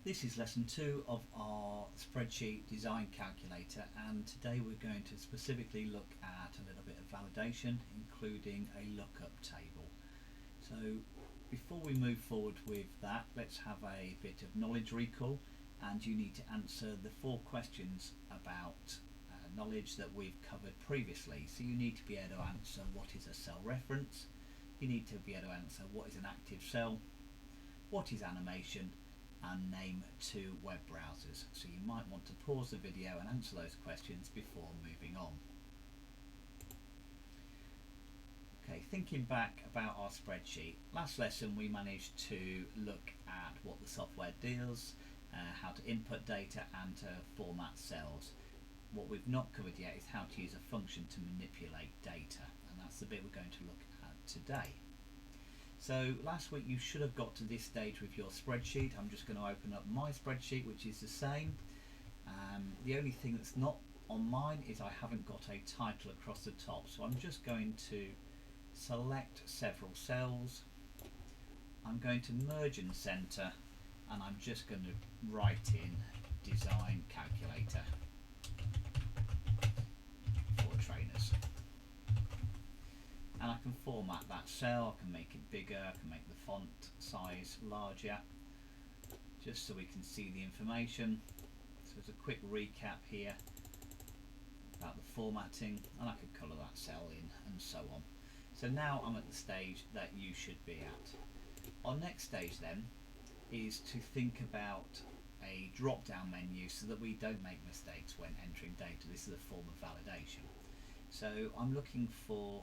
This is lesson 2 of our spreadsheet design calculator, and today we're going to specifically look at a little bit of validation, including a lookup table. So before we move forward with that, let's have a bit of knowledge recall, and you need to answer the 4 questions about knowledge that we've covered previously. So you need to be able to answer what is a cell reference, you need to be able to answer what is an active cell, what is animation, and name 2 web browsers. So you might want to pause the video and answer those questions before moving on. Okay, thinking back about our spreadsheet, last lesson we managed to look at what the software does, how to input data and to format cells. What we've not covered yet is how to use a function to manipulate data, and that's the bit we're going to look at today. So last week you should have got to this stage with your spreadsheet. I'm just going to open up my spreadsheet, which is the same. The only thing that's not on mine is I haven't got a title across the top. So I'm just going to select several cells. I'm going to merge and center, and I'm just going to write in design calculator for trainers. And I can format that cell, I can make it bigger, I can make the font size larger, just so we can see the information. So there's a quick recap here about the formatting, and I could colour that cell in and so on. So now I'm at the stage that you should be at. Our next stage then is to think about a drop-down menu so that we don't make mistakes when entering data. This is a form of validation. So I'm looking for,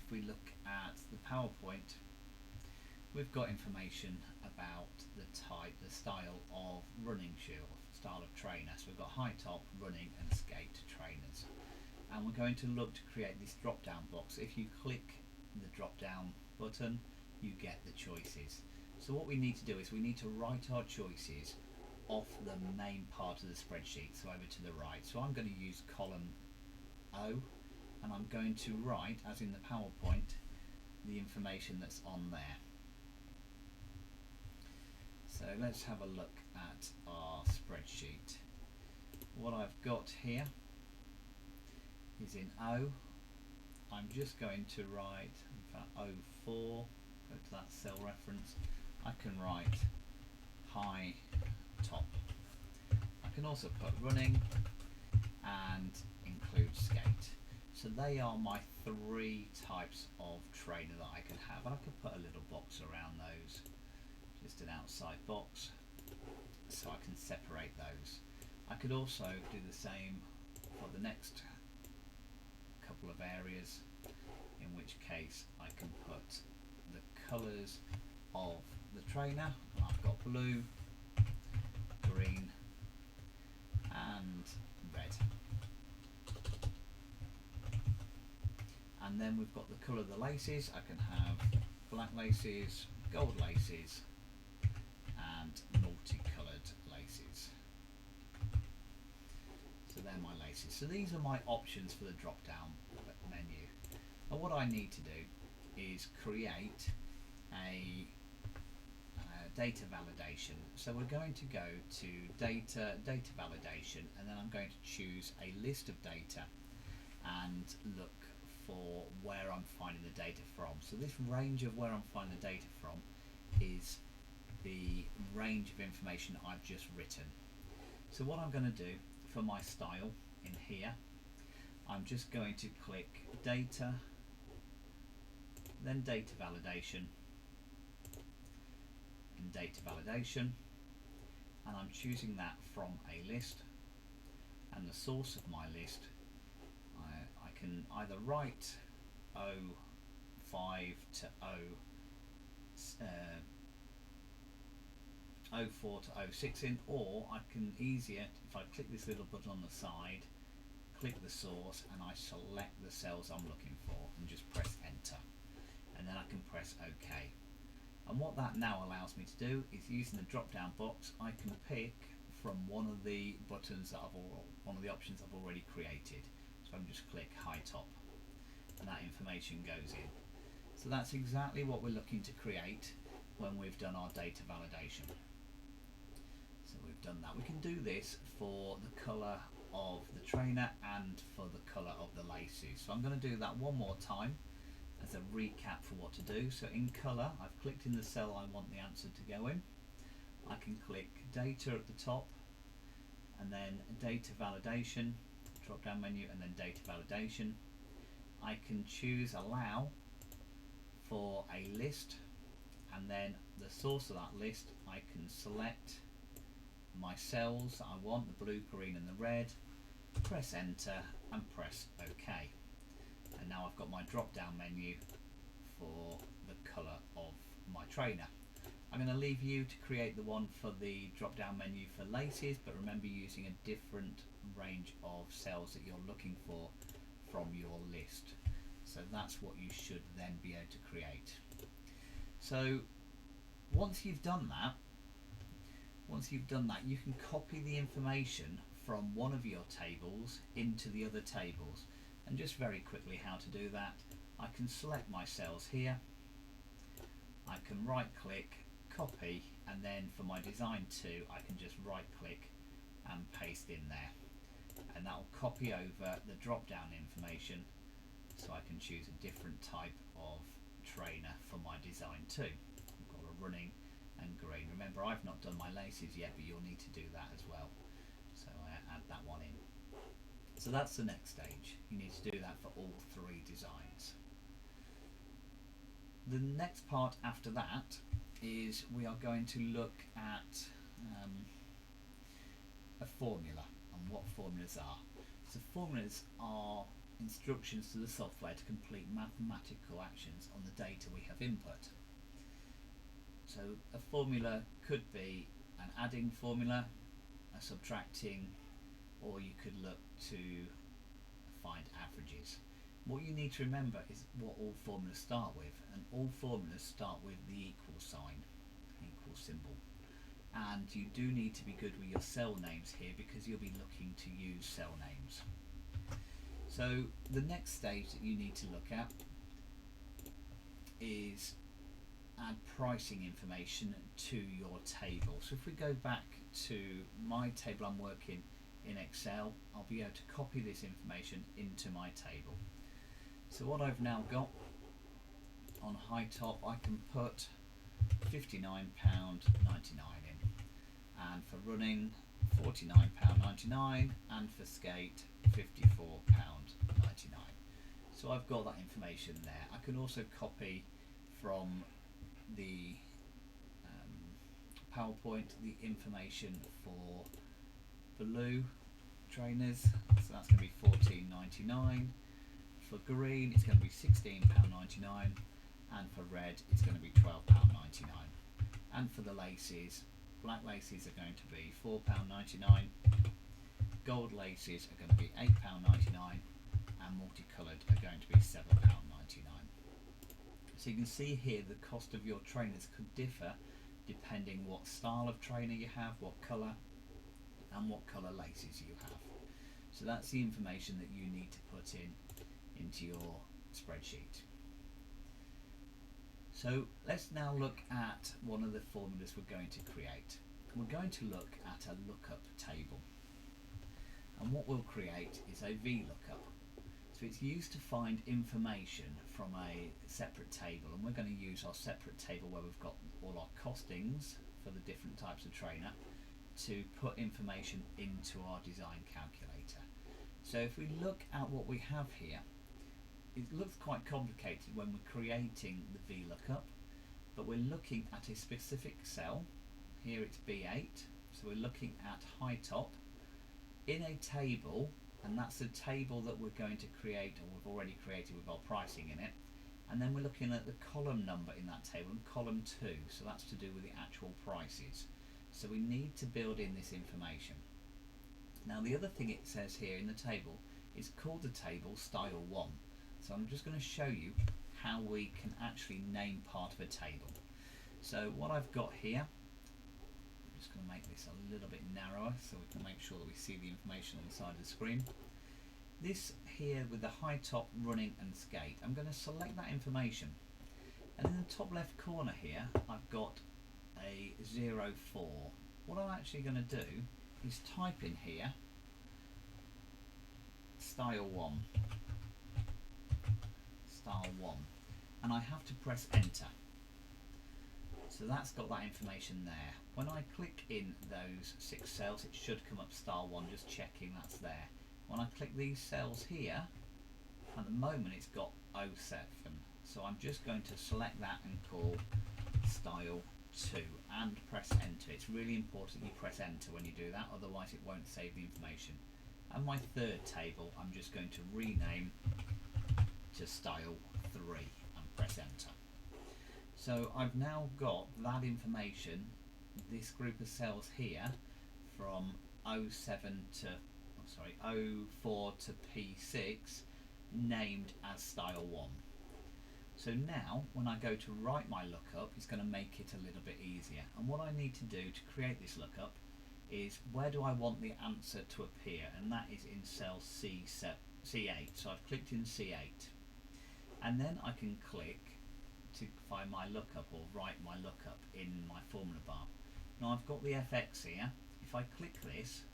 if we look at the PowerPoint, we've got information about the type, the style of running shoe, or style of trainer. So we've got high top, running and skate trainers. And we're going to look to create this drop down box. If you click the drop down button, you get the choices. So what we need to do is we need to write our choices off the main part of the spreadsheet, so over to the right. So I'm going to use column O, and I'm going to write, as in the PowerPoint, the information that's on there. So let's have a look at our spreadsheet. What I've got here is in O. I'm just going to write, in fact, O4, go to that cell reference. I can write high top. I can also put running and include skate. So they are my 3 types of trainer that I can have, and I could put a little box around those, just an outside box, so I can separate those. I could also do the same for the next couple of areas, in which case I can put the colours of the trainer. I've got blue, green and red. And then we've got the colour of the laces. I can have black laces, gold laces and multicoloured laces. So they're my laces. So these are my options for the drop down menu. And what I need to do is create a data validation. So we're going to go to data validation, and then I'm going to choose a list of data and look for where I'm finding the data from. So this range of where I'm finding the data from is the range of information I've just written. So what I'm going to do for my style in here, I'm just going to click data, then data validation, and data validation, and I'm choosing that from a list, and the source of my list, I can either write 05 to 04 to 06 in, or I can easier, if I click this little button on the side, click the source, and I select the cells I'm looking for and just press enter, and then I can press OK. And what that now allows me to do is, using the drop down box, I can pick from one of the buttons that one of the options I've already created. So I can just click high top, and that information goes in. So that's exactly what we're looking to create when we've done our data validation. done that. We can do this for the colour of the trainer and for the colour of the laces. So I'm going to do that one more time as a recap for what to do. So in colour, I've clicked in the cell I want the answer to go in. I can click data at the top and then data validation, drop down menu, and then data validation. I can choose allow for a list, and then the source of that list I can select my cells that I want, the blue, green and the red, press enter and press OK. And now I've got my drop down menu for the colour of my trainer. I'm going to leave you to create the one for the drop down menu for laces, but remember using a different range of cells that you're looking for from your list. So that's what you should then be able to create. So once you've done that, you can copy the information from one of your tables into the other tables. And just very quickly how to do that, I can select my cells here, I can right click, copy, and then for my design 2 I can just right click and paste in there, and that will copy over the drop down information, so I can choose a different type of trainer for my design 2. I've got a running and green. Remember, I've not done my laces yet, but you'll need to do that as well, so I add that one in. So that's the next stage. You need to do that for all 3 designs. The next part after that is we are going to look at a formula and what formulas are. So formulas are instructions to the software to complete mathematical actions on the data we have input. So a formula could be an adding formula, a subtracting, or you could look to find averages. What you need to remember is what all formulas start with, and all formulas start with the equal sign, equal symbol. And you do need to be good with your cell names here because you'll be looking to use cell names. So the next stage that you need to look at is add pricing information to your table. So if we go back to my table I'm working in Excel, I'll be able to copy this information into my table. So what I've now got on high top, I can put £59.99 in, and for running £49.99, and for skate £54.99. So I've got that information there. I can also copy from the PowerPoint the information for blue trainers, so that's going to be £14.99. For green it's going to be £16.99, and for red it's going to be £12.99. And for the laces, black laces are going to be £4.99, gold laces are going to be £8.99, and multicoloured are going to be £7.99. So you can see here the cost of your trainers could differ depending what style of trainer you have, what colour, and what colour laces you have. So that's the information that you need to put into your spreadsheet. So let's now look at one of the formulas we're going to create. We're going to look at a lookup table, and what we'll create is a Vlookup. So it's used to find information from a separate table, and we're going to use our separate table where we've got all our costings for the different types of trainer to put information into our design calculator. So if we look at what we have here, it looks quite complicated when we're creating the Vlookup, but we're looking at a specific cell. Here it's B8, so we're looking at high top in a table, and that's the table that we're going to create, or we've already created with our pricing in it. And then we're looking at the column number in that table, and column 2, so that's to do with the actual prices. So we need to build in this information. Now the other thing it says here in the table is called the table style 1. So I'm just going to show you how we can actually name part of a table. So what I've got here, I'm just going to make this a little bit narrower so we can make sure that we see the information on the side of the screen. This here with the high top, running and skate, I'm going to select that information, and in the top left corner here I've got a 04 what I'm actually going to do is type in here style 1, and I have to press enter. So that's got that information there. When I click in those 6 cells, it should come up style 1, just checking that's there. When I click these cells here, at the moment it's got 07, so I'm just going to select that and call style 2 and press enter. It's really important you press enter when you do that, otherwise it won't save the information. And my third table I'm just going to rename to style 3 and press enter. So I've now got that information, this group of cells here from 04 to P6 named as style 1. So now when I go to write my lookup, it's going to make it a little bit easier. And what I need to do to create this lookup is, where do I want the answer to appear? And that is in cell C8. So I've clicked in C8, and then I can click to find my lookup or write my lookup in my formula bar. Now I've got the FX here. If I click this,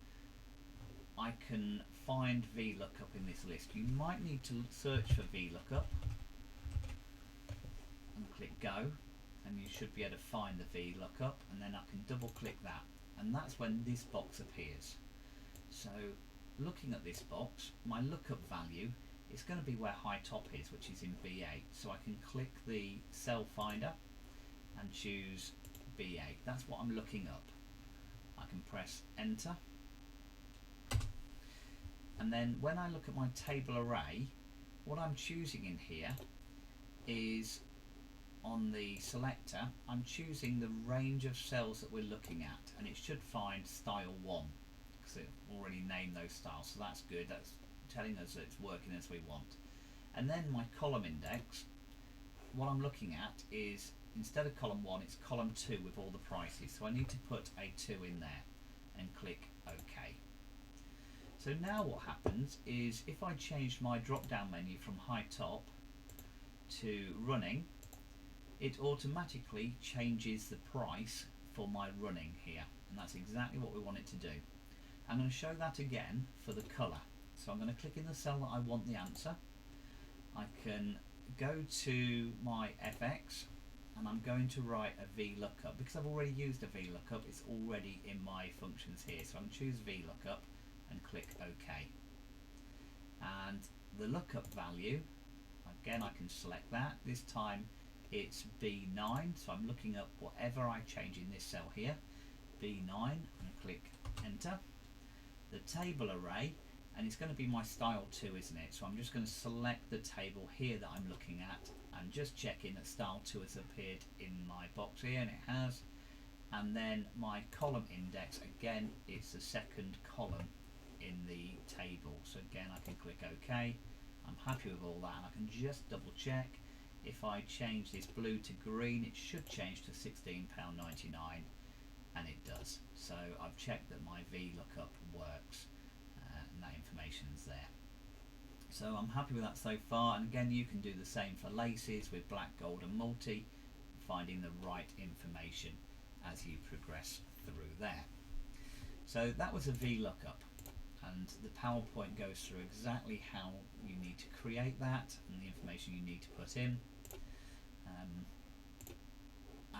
I can find Vlookup in this list. You might need to search for Vlookup and click go, and you should be able to find the Vlookup, and then I can double click that, and that's when this box appears. So looking at this box, my lookup value is going to be where high top is, which is in B8. So I can click the cell finder and choose B8. That's what I'm looking up. I can press enter, and then when I look at my table array, what I'm choosing in here is, on the selector, I'm choosing the range of cells that we're looking at, and it should find style 1 because it already named those styles, so that's good. That's telling us that it's working as we want. And then my column index, what I'm looking at is, instead of column 1, it's column 2 with all the prices, so I need to put a 2 in there and click OK. So now what happens is, if I change my drop down menu from high top to running, it automatically changes the price for my running here, and that's exactly what we want it to do. I'm going to show that again for the colour. So I'm going to click in the cell that I want the answer. I can go to my FX, and I'm going to write a Vlookup. Because I've already used a Vlookup, it's already in my functions here. So I can choose Vlookup and click OK. And the lookup value, again I can select that. This time it's B9, so I'm looking up whatever I change in this cell here, B9, and click enter. The table array, and it's going to be my style 2, isn't it? So I'm just going to select the table here that I'm looking at and just checking that style 2 has appeared in my box here, and it has. And then my column index, again it's the second column in the table, so again I can click OK. I'm happy with all that, and I can just double check. If I change this blue to green, it should change to £16.99, and it does. So I've checked that my Vlookup works, and that information's there. So I'm happy with that so far, and again you can do the same for laces with black, gold and multi, finding the right information as you progress through there. So that was a Vlookup, and the PowerPoint goes through exactly how you need to create that and the information you need to put in.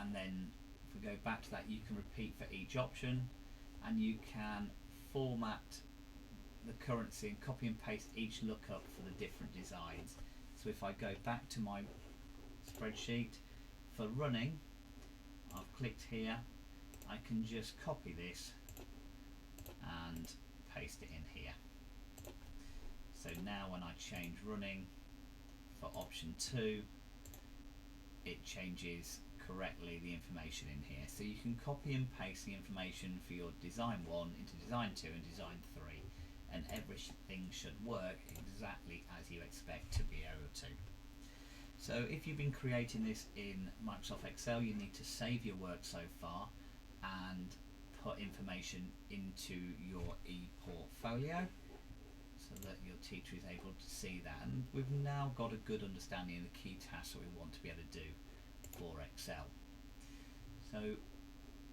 And then if we go back to that, you can repeat for each option, and you can format the currency and copy and paste each lookup for the different designs. So if I go back to my spreadsheet for running, I've clicked here, I can just copy this and paste it in here. So now when I change running for option 2, it changes correctly the information in here. So you can copy and paste the information for your design 1 into design 2 and design 3, and everything should work exactly as you expect to be able to. So if you've been creating this in Microsoft Excel, you need to save your work so far and put information into your e-portfolio so that your teacher is able to see that. And we've now got a good understanding of the key tasks that we want to be able to do for Excel. So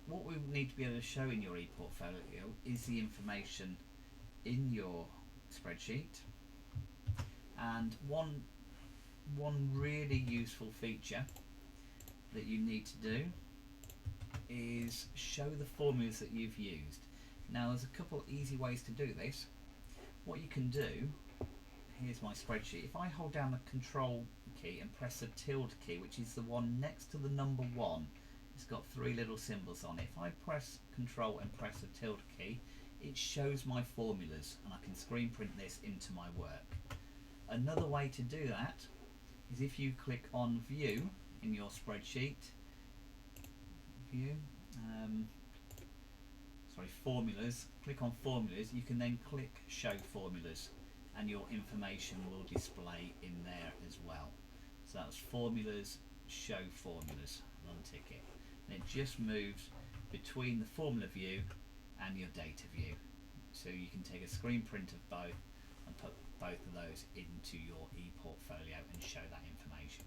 what we need to be able to show in your e-portfolio is the information in your spreadsheet, and one really useful feature that you need to do is show the formulas that you've used. Now there's a couple easy ways to do this. What you can do, here's my spreadsheet. If I hold down the control key and press the tilde key, which is the one next to the number 1, it's got 3 little symbols on it. If I press control and press the tilde key, it shows my formulas, and I can screen print this into my work. Another way to do that is if you click on view in your spreadsheet, formulas, click on formulas, you can then click show formulas and your information will display in there as well. So that's formulas, show formulas, and untick it. And it just moves between the formula view and your data view. So you can take a screen print of both and put both of those into your e-portfolio and show that information.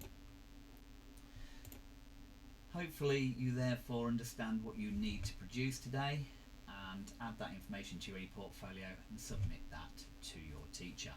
Hopefully you therefore understand what you need to produce today and add that information to your e-portfolio and submit that to your teacher.